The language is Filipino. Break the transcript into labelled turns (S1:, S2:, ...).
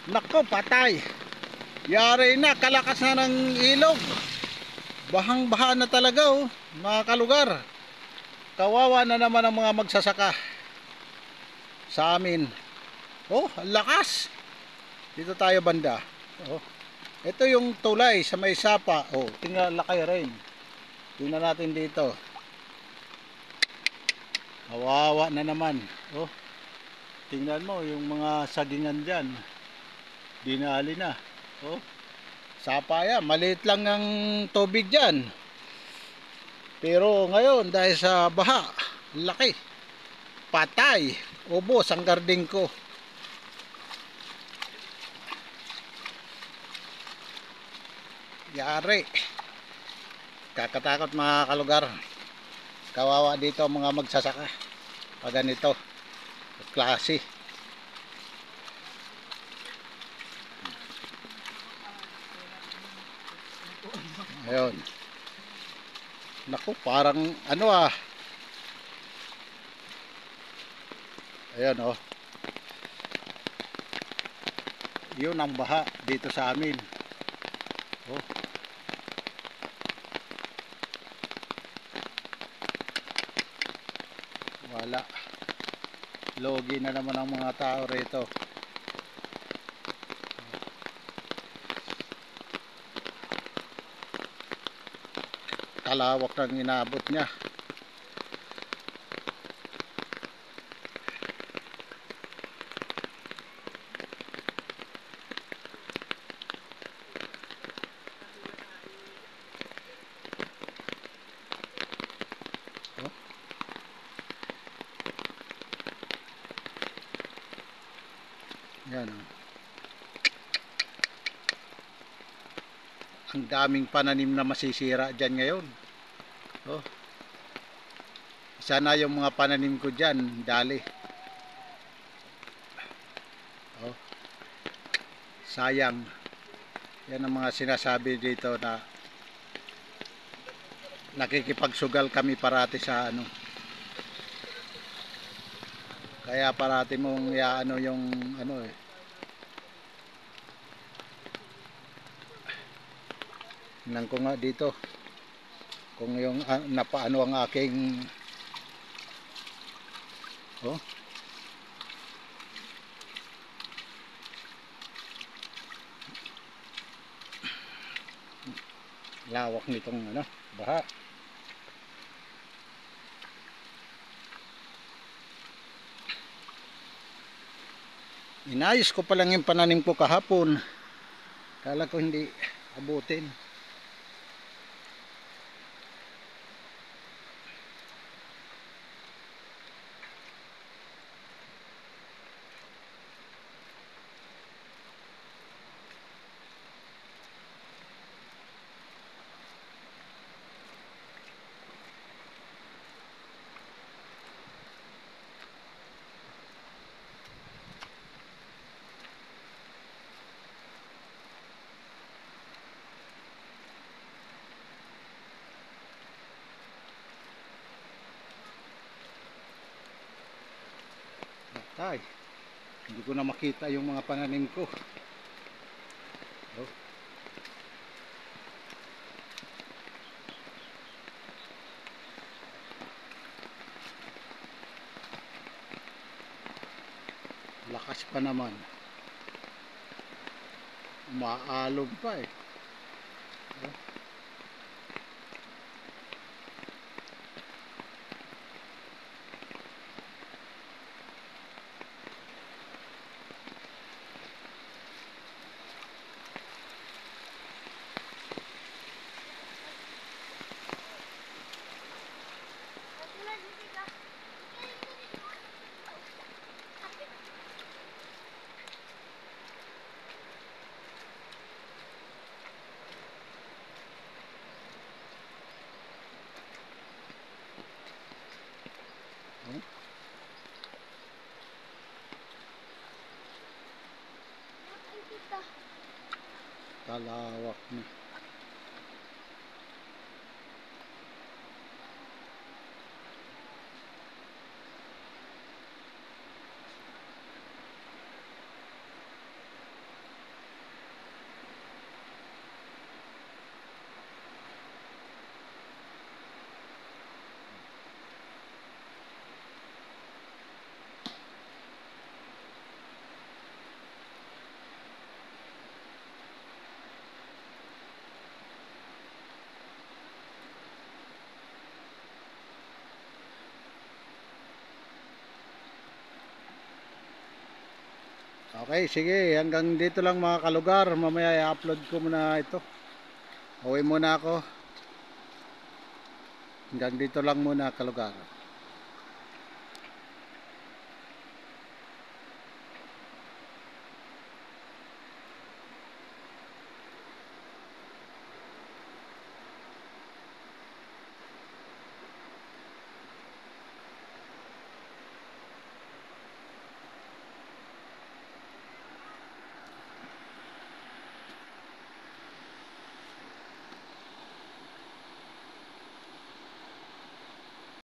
S1: Nako, patay. Yari na, kalakas na ng ilog. Bahang-baha na talaga oh, mga kalugar. Kawawa na naman ang mga magsasaka sa amin. Oh, ang lakas. Dito tayo banda. Oh. Ito yung tulay sa may sapa. Oh, tingnan lakay rin. Tingnan natin dito. Kawawa na naman. Oh. Tingnan mo yung mga sagingan diyan. Dinali na. Oh. Sapa yan, maliit lang ang tubig diyan. Pero ngayon dahil sa baha, laki. Patay. Ubos ang garding ko. Yari. Kakatakot mga kalugar. Kawawa dito mga magsasaka. Pag ganito. Klase. Ayun. Naku, parang ano ah. Ayun oh. Yun ang baha dito sa amin. Oh. Wala. Logi na naman ang mga tao rito. Kalawak ng inabot niya. Oh. Yan oh. Ang daming pananim na masisira dyan ngayon. Oh. Sana yung mga pananim ko dyan, dali. Oh. Sayang. Yan ang mga sinasabi dito na nakikipagsugal kami parati sa ano. Kaya parati mong yaano yung ano eh. Tingnan ko nga dito kung yung napaano ang aking oh. Lawak nitong ano, baha. Inayos ko pa lang yung pananim ko kahapon. Kala ko hindi abutin. Ay, hindi ko na makita yung mga pananim ko. Oh. Lakas pa naman. Umaalog pa eh. Oh. Oh. Kalawak na. Okay, sige. Hanggang dito lang mga kalugar. Mamaya i-upload ko muna ito. Uwi muna ako. Hanggang dito lang muna kalugar.